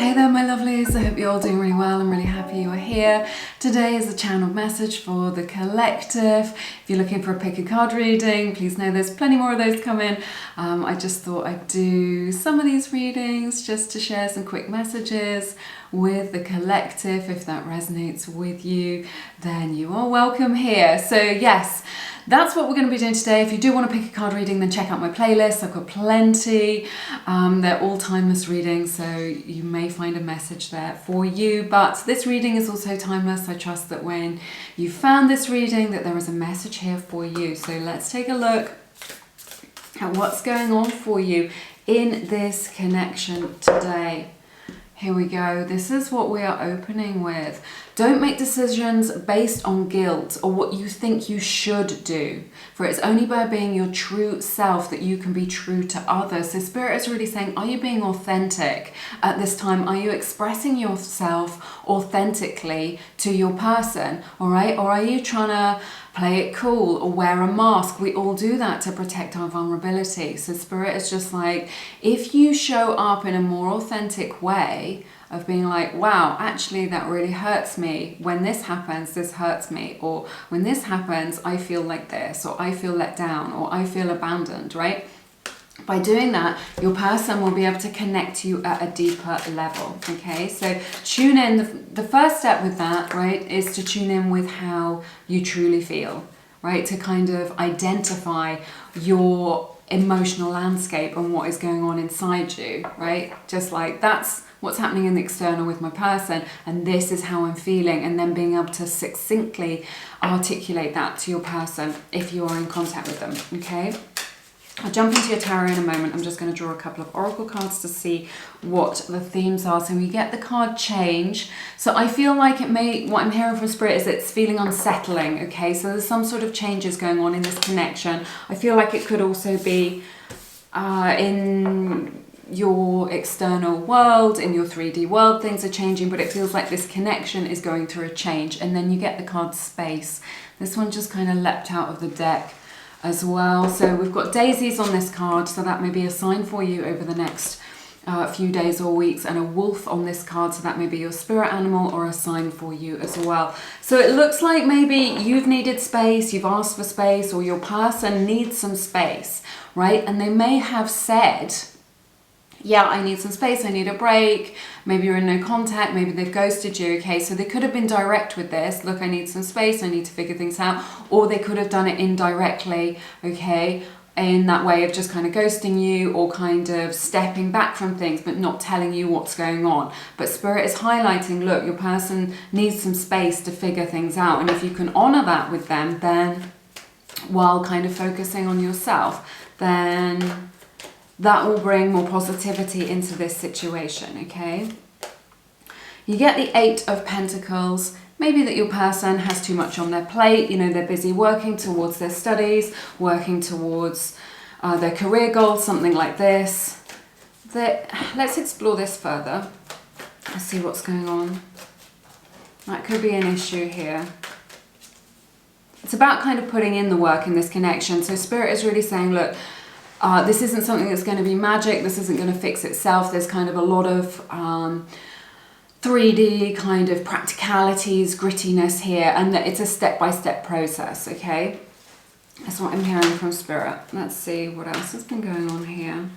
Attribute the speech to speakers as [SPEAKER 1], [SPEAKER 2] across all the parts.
[SPEAKER 1] Hey there my lovelies, I hope you're all doing really well. I'm really happy you're here. Today is a channeled message for the collective. If you're looking for a pick a card reading, please know there's plenty more of those coming. I just thought I'd do some of these readings just to share some quick messages with the collective. If that resonates with you, then you are welcome here. So yes, that's what we're going to be doing today. If you do want to pick a card reading, then check out my playlist. I've got plenty. They're all timeless readings, so you may find a message there for you. But this reading is also timeless. I trust that when you found this reading, that there is a message here for you. So let's take a look at what's going on for you in this connection today. Here we go. This is what we are opening with. Don't make decisions based on guilt or what you think you should do. For it's only by being your true self that you can be true to others. So Spirit is really saying, are you being authentic at this time? Are you expressing yourself authentically to your person? All right? Or are you trying to play it cool or wear a mask? We all do that to protect our vulnerability. So Spirit is just like, if you show up in a more authentic way of being like, wow, actually that really hurts me. When this happens, this hurts me. Or when this happens, I feel like this, or I feel let down, or I feel abandoned, right? By doing that, your person will be able to connect to you at a deeper level, okay? So tune in. The first step with that, right, is to tune in with how you truly feel, right? To kind of identify your emotional landscape and what is going on inside you, right? Just like that's what's happening in the external with my person, and this is how I'm feeling, and then being able to succinctly articulate that to your person if you are in contact with them, okay? I'll jump into your tarot in a moment. I'm just going to draw a couple of oracle cards to see what the themes are. So we get the card change. So I feel like it may, what I'm hearing from Spirit is it's feeling unsettling, okay? So there's some sort of changes going on in this connection. I feel like it could also be in your external world, in your 3D world, things are changing, but it feels like this connection is going through a change. And then you get the card space. This one just kind of leapt out of the deck as well. So we've got daisies on this card, so that may be a sign for you over the next few days or weeks, and a wolf on this card, so that may be your spirit animal or a sign for you as well. So it looks like maybe you've needed space, you've asked for space, or your person needs some space, right? And they may have said, yeah, I need some space, I need a break. Maybe you're in no contact, maybe they've ghosted you, okay? So they could have been direct with this. Look, I need some space, I need to figure things out. Or they could have done it indirectly, okay? In that way of just kind of ghosting you or kind of stepping back from things, but not telling you what's going on. But Spirit is highlighting, look, your person needs some space to figure things out. And if you can honor that with them, then while kind of focusing on yourself, then that will bring more positivity into this situation, okay? You get the 8 of Pentacles. Maybe that your person has too much on their plate. You know, they're busy working towards their studies, working towards their career goals, something like this. Let's explore this further. Let's see what's going on. That could be an issue here. It's about kind of putting in the work in this connection. So Spirit is really saying, look, this isn't something that's going to be magic. This isn't going to fix itself. There's kind of a lot of 3D kind of practicalities, grittiness here, and that it's a step-by-step process, okay? That's what I'm hearing from Spirit. Let's see what else has been going on here.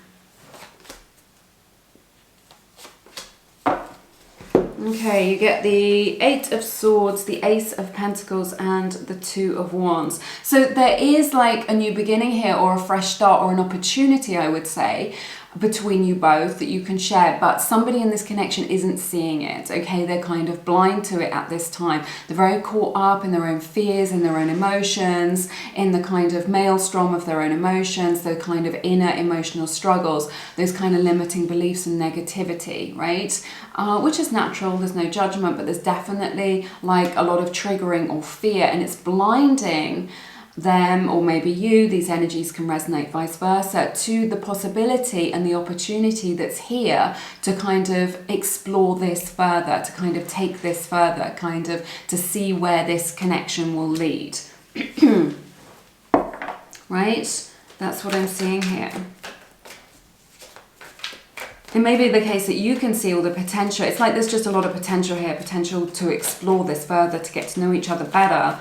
[SPEAKER 1] Okay, you get the 8 of Swords, the Ace of Pentacles, and the 2 of Wands. So there is like a new beginning here, or a fresh start, or an opportunity, I would say, between you both that you can share, but somebody in this connection isn't seeing it, okay? They're kind of blind to it at this time. They're very caught up in their own fears, in their own emotions, in the kind of maelstrom of their own emotions, the kind of inner emotional struggles, those kind of limiting beliefs and negativity, right? Which is natural, there's no judgment, but there's definitely like a lot of triggering or fear, and it's blinding them, or maybe you, these energies can resonate vice versa, to the possibility and the opportunity that's here to kind of explore this further, to kind of take this further, kind of to see where this connection will lead. Right? That's what I'm seeing here. it may be the case that you can see all the potential. It's like there's just a lot of potential here, potential to explore this further, to get to know each other better.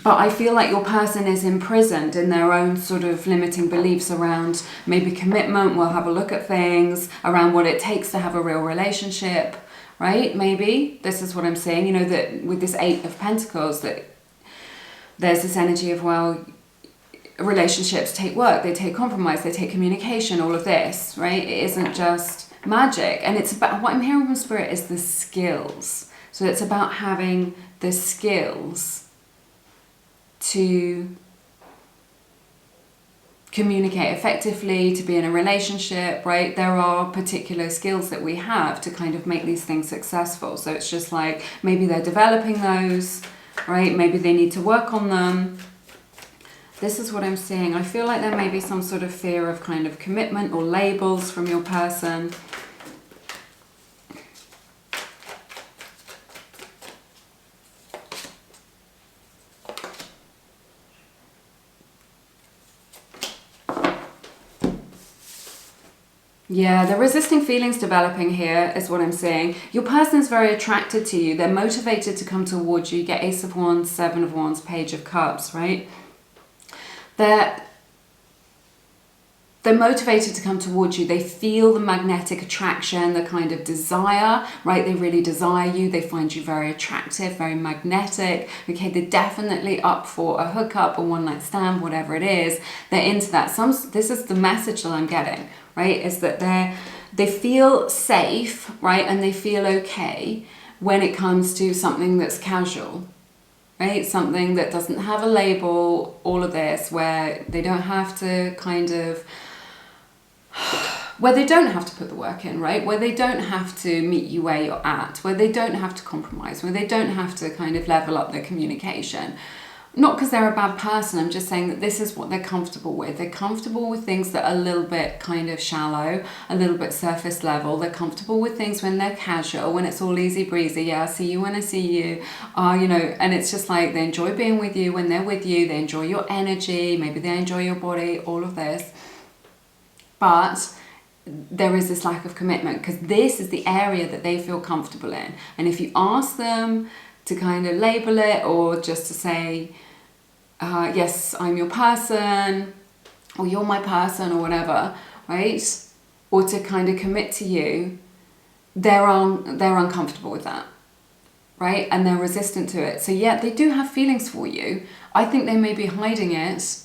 [SPEAKER 1] But I feel like your person is imprisoned in their own sort of limiting beliefs around maybe commitment. We'll have a look at things around what it takes to have a real relationship, right? Maybe this is what I'm saying, you know, that with this 8 of Pentacles, that there's this energy of, well, relationships take work, they take compromise, they take communication, all of this, right? It isn't just magic. And it's about, what I'm hearing from Spirit is the skills. So it's about having the skills to communicate effectively, to be in a relationship, right? There are particular skills that we have to kind of make these things successful. So it's just like, maybe they're developing those, right? Maybe they need to work on them. This is what I'm seeing. I feel like there may be some sort of fear of kind of commitment or labels from your person. Yeah, the resisting feelings developing here is what I'm seeing. Your person's very attracted to you. They're motivated to come towards you. You get Ace of Wands, 7 of Wands, Page of Cups, right? They're motivated to come towards you. They feel the magnetic attraction, the kind of desire, right? They really desire you. They find you very attractive, very magnetic. Okay, they're definitely up for a hookup, a one-night stand, whatever it is. They're into that. This is the message that I'm getting, right? Is that they feel safe, right? And they feel okay when it comes to something that's casual, right? Something that doesn't have a label, all of this, where they don't have to kind of, where they don't have to put the work in, right? Where they don't have to meet you where you're at, where they don't have to compromise, where they don't have to kind of level up their communication. Not because they're a bad person, I'm just saying that this is what they're comfortable with. They're comfortable with things that are a little bit kind of shallow, a little bit surface level. They're comfortable with things when they're casual, when it's all easy breezy. Yeah, I see you when I see you. You know, and it's just like they enjoy being with you when they're with you. They enjoy your energy. Maybe they enjoy your body, all of this. But there is this lack of commitment because this is the area that they feel comfortable in. And if you ask them to kind of label it, or just to say, yes, I'm your person, or you're my person, or whatever, right? Or to kind of commit to you, they're uncomfortable with that, right? And they're resistant to it. So yeah, they do have feelings for you. I think they may be hiding it,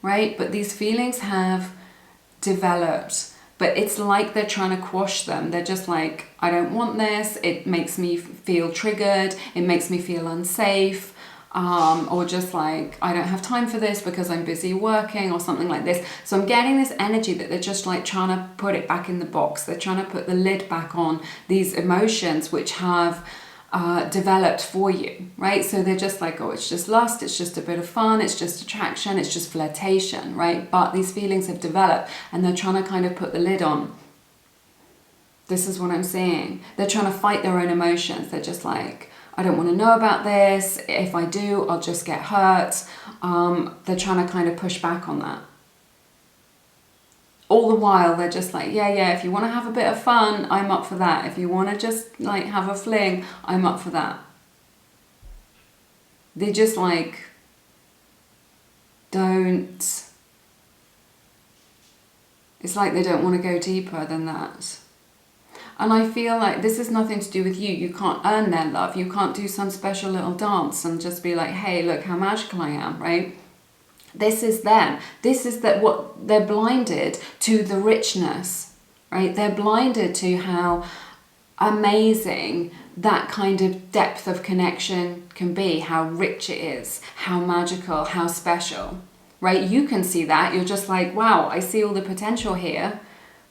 [SPEAKER 1] right? But these feelings have developed, but it's like they're trying to quash them. They're just like, I don't want this. It makes me feel triggered. It makes me feel unsafe. Or just like, I don't have time for this because I'm busy working, or something like this. So I'm getting this energy that they're just like trying to put it back in the box. They're trying to put the lid back on these emotions which have developed for you, right? So they're just like, oh, it's just lust, it's just a bit of fun, it's just attraction, it's just flirtation, right? But these feelings have developed and they're trying to kind of put the lid on. This is what I'm seeing. They're trying to fight their own emotions. They're just like, I don't want to know about this. If I do, I'll just get hurt. They're trying to kind of push back on that. All the while, they're just like, yeah, if you want to have a bit of fun, I'm up for that. If you want to just like have a fling, I'm up for that. They just like don't, it's like they don't want to go deeper than that. And I feel like this is nothing to do with you. You can't earn their love. You can't do some special little dance and just be like, hey, look how magical I am, right? This is them. This is that what they're blinded to, the richness, right? They're blinded to how amazing that kind of depth of connection can be, how rich it is, how magical, how special, right? You can see that. You're just like, wow, I see all the potential here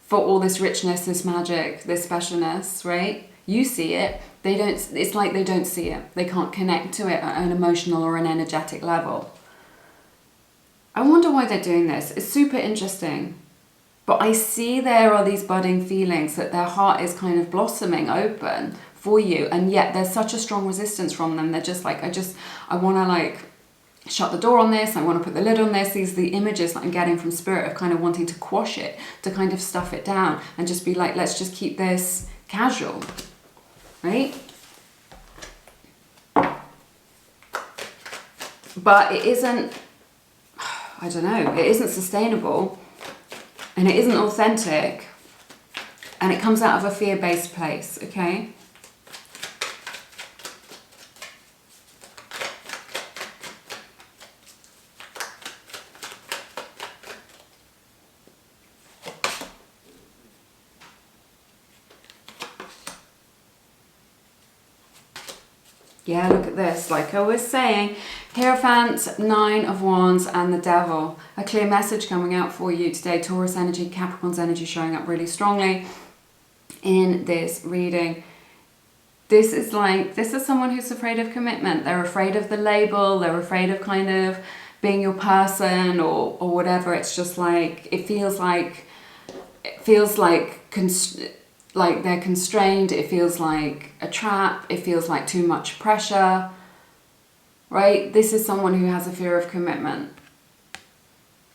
[SPEAKER 1] for all this richness, this magic, this specialness, right? You see it. They don't, it's like they don't see it. They can't connect to it at an emotional or an energetic level. I wonder why they're doing this. It's super interesting. But I see there are these budding feelings that their heart is kind of blossoming open for you. And yet there's such a strong resistance from them. They're just like, I want to like shut the door on this, I want to put the lid on this. These are the images that I'm getting from Spirit of kind of wanting to quash it, to kind of stuff it down and just be like, let's just keep this casual, right? But it isn't, I don't know, it isn't sustainable and it isn't authentic and it comes out of a fear-based place, okay? Yeah, look at this. Like I was saying, Hierophant, 9 of Wands, and the Devil. A clear message coming out for you today. Taurus energy, Capricorn's energy showing up really strongly in this reading. This is someone who's afraid of commitment. They're afraid of the label. They're afraid of kind of being your person or whatever. It's just like, it feels like they're constrained, it feels like a trap, it feels like too much pressure, right? This is someone who has a fear of commitment.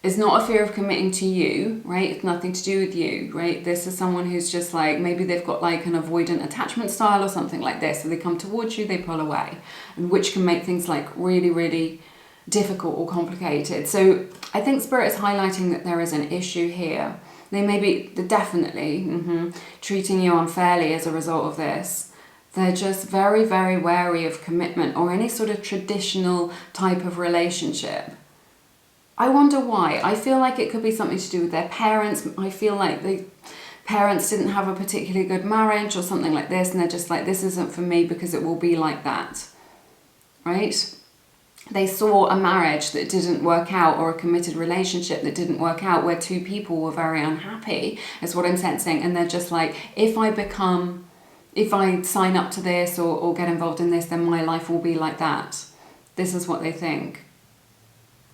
[SPEAKER 1] It's not a fear of committing to you, right? It's nothing to do with you, right? This is someone who's just like, maybe they've got like an avoidant attachment style or something like this. So they come towards you, they pull away, and which can make things like really, really difficult or complicated. So I think Spirit is highlighting that there is an issue here. They may be definitely treating you unfairly as a result of this. They're just very, very wary of commitment or any sort of traditional type of relationship. I wonder why. I feel like it could be something to do with their parents. I feel like the parents didn't have a particularly good marriage or something like this, and they're just like, this isn't for me because it will be like that, right? They saw a marriage that didn't work out or a committed relationship that didn't work out where two people were very unhappy, is what I'm sensing. And they're just like, if I sign up to this or get involved in this, then my life will be like that. This is what they think.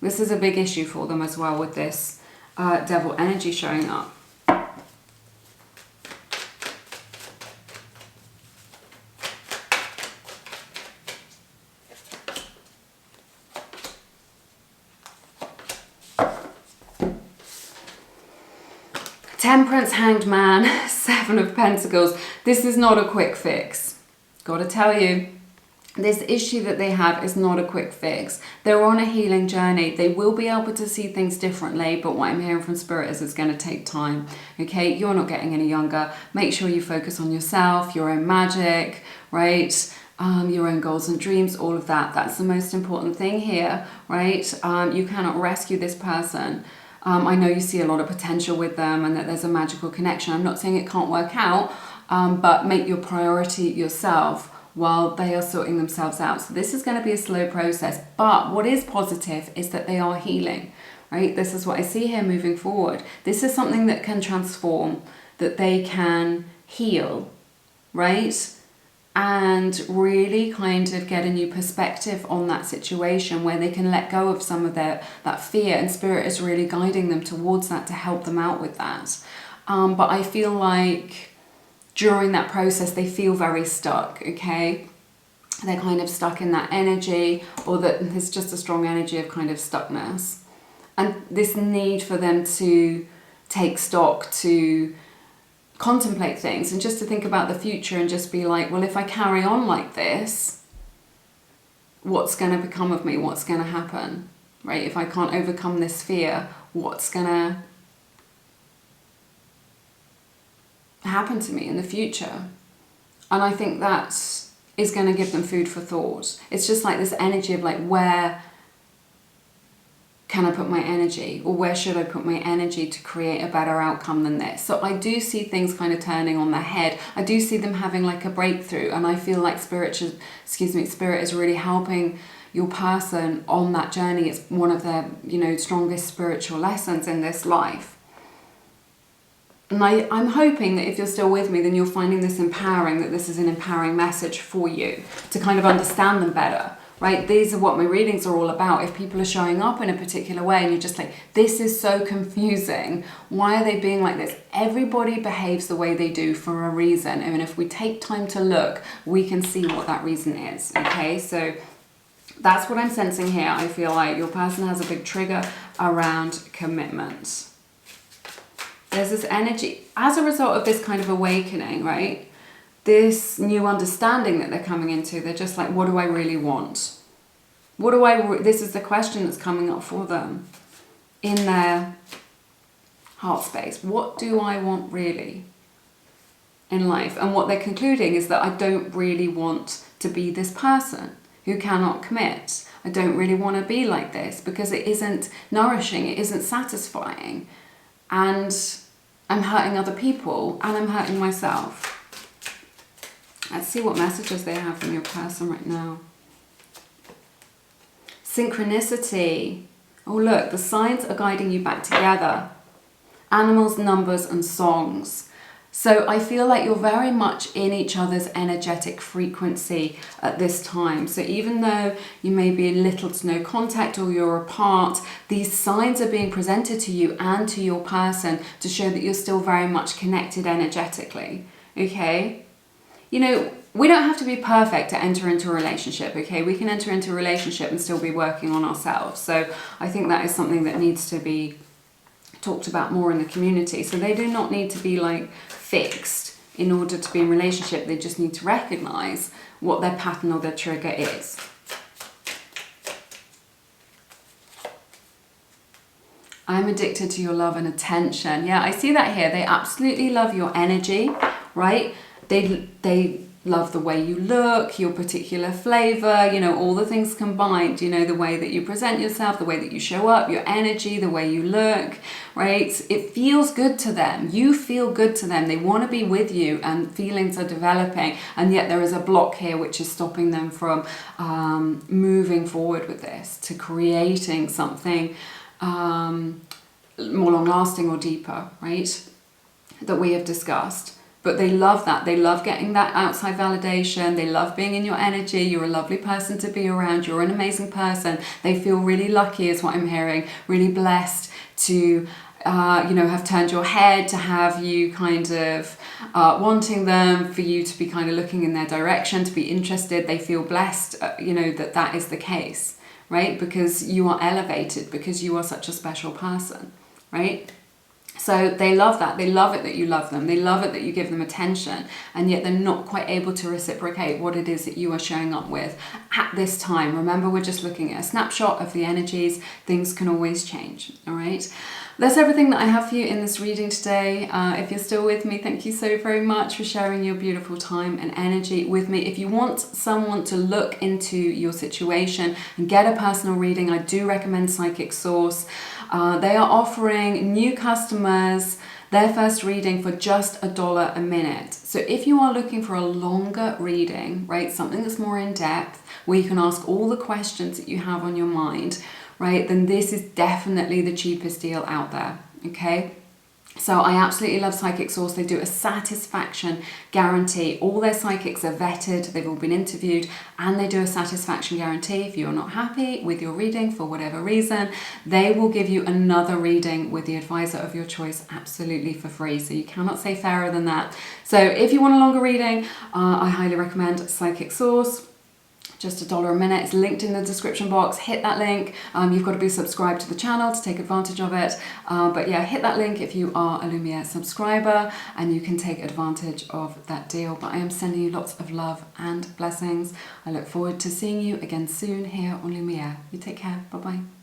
[SPEAKER 1] This is a big issue for them as well with this devil energy showing up. Temperance, Hanged Man, 7 of Pentacles. This is not a quick fix. Gotta tell you, this issue that they have is not a quick fix. They're on a healing journey. They will be able to see things differently, but what I'm hearing from Spirit is it's going to take time. Okay, you're not getting any younger. Make sure you focus on yourself, your own magic, right? Your own goals and dreams, all of that. That's the most important thing here, right? You cannot rescue this person. I know you see a lot of potential with them and that there's a magical connection. I'm not saying it can't work out, but make your priority yourself while they are sorting themselves out. So this is going to be a slow process, but what is positive is that they are healing, right? This is what I see here moving forward. This is something that can transform, that they can heal, right? And really kind of get a new perspective on that situation where they can let go of some of that fear, and Spirit is really guiding them towards that to help them out with that. But I feel like during that process they feel very stuck, okay? They're kind of stuck in that energy, or that there's just a strong energy of kind of stuckness. And this need for them to take stock, to contemplate things and just to think about the future and just be like, well, if I carry on like this, what's going to become of me? What's going to happen, right? If I can't overcome this fear, what's going to happen to me in the future? And I think that is going to give them food for thought. It's just like this energy of like, where can I put my energy, or where should I put my energy to create a better outcome than this? So I do see things kind of turning on their head. I do see them having like a breakthrough, and I feel like Spirit is really helping your person on that journey. It's one of their, strongest spiritual lessons in this life. And I'm hoping that if you're still with me, then you're finding this empowering, that this is an empowering message for you to kind of understand them better. Right, these are what my readings are all about. If people are showing up in a particular way and you're just like, this is so confusing, why are they being like this? Everybody behaves the way they do for a reason. I mean, if we take time to look, we can see what that reason is, okay? So That's what I'm sensing here. I feel like your person has a big trigger around commitment. There's this energy as a result of this kind of awakening, right? This new understanding that they're coming into. They're just like, what do I really want? This is the question that's coming up for them in their heart space. What do I want really in life? And what they're concluding is that I don't really want to be this person who cannot commit. I don't really want to be like this because it isn't nourishing, it isn't satisfying. And I'm hurting other people and I'm hurting myself. Let's see what messages they have from your person right now. Synchronicity. Oh look, the signs are guiding you back together. Animals, numbers and songs. So I feel like you're very much in each other's energetic frequency at this time. So even though you may be in little to no contact or you're apart, these signs are being presented to you and to your person to show that you're still very much connected energetically, okay? You know, we don't have to be perfect to enter into a relationship, okay? We can enter into a relationship and still be working on ourselves. So I think that is something that needs to be talked about more in the community. So they do not need to be like fixed in order to be in a relationship. They just need to recognize what their pattern or their trigger is. I'm addicted to your love and attention. Yeah, I see that here. They absolutely love your energy, right? They love the way you look, your particular flavor, you know, all the things combined, you know, the way that you present yourself, the way that you show up, your energy, the way you look, right? It feels good to them. You feel good to them. They want to be with you and feelings are developing. And yet there is a block here which is stopping them from moving forward with this, to creating something more long lasting or deeper, right? That we have discussed. But they love that. They love getting that outside validation. They love being in your energy. You're a lovely person to be around. You're an amazing person. They feel really lucky is what I'm hearing. Really blessed to, you know, have turned your head, to have you kind of wanting them, for you to be kind of looking in their direction, to be interested. They feel blessed, you know, that is the case, right? Because you are elevated, because you are such a special person, right? So they love that. They love it that you love them. They love it that you give them attention, and yet they're not quite able to reciprocate what it is that you are showing up with at this time. Remember, we're just looking at a snapshot of the energies. Things can always change, all right? That's everything that I have for you in this reading today. If you're still with me, thank you so very much for sharing your beautiful time and energy with me. If you want someone to look into your situation and get a personal reading, I do recommend Psychic Source. They are offering new customers their first reading for just $1 a minute. So if you are looking for a longer reading, right, something that's more in depth, where you can ask all the questions that you have on your mind, right, then this is definitely the cheapest deal out there, okay? So I absolutely love Psychic Source. They do a satisfaction guarantee. All their psychics are vetted, they've all been interviewed, and they do a satisfaction guarantee. If you're not happy with your reading for whatever reason, they will give you another reading with the advisor of your choice absolutely for free. So you cannot say fairer than that. So if you want a longer reading, I highly recommend Psychic Source. Just $1 a minute. It's linked in the description box. Hit that link. You've got to be subscribed to the channel to take advantage of it. But yeah, hit that link if you are a Lumiere subscriber, and you can take advantage of that deal. But I am sending you lots of love and blessings. I look forward to seeing you again soon here on Lumiere. You take care. Bye-bye.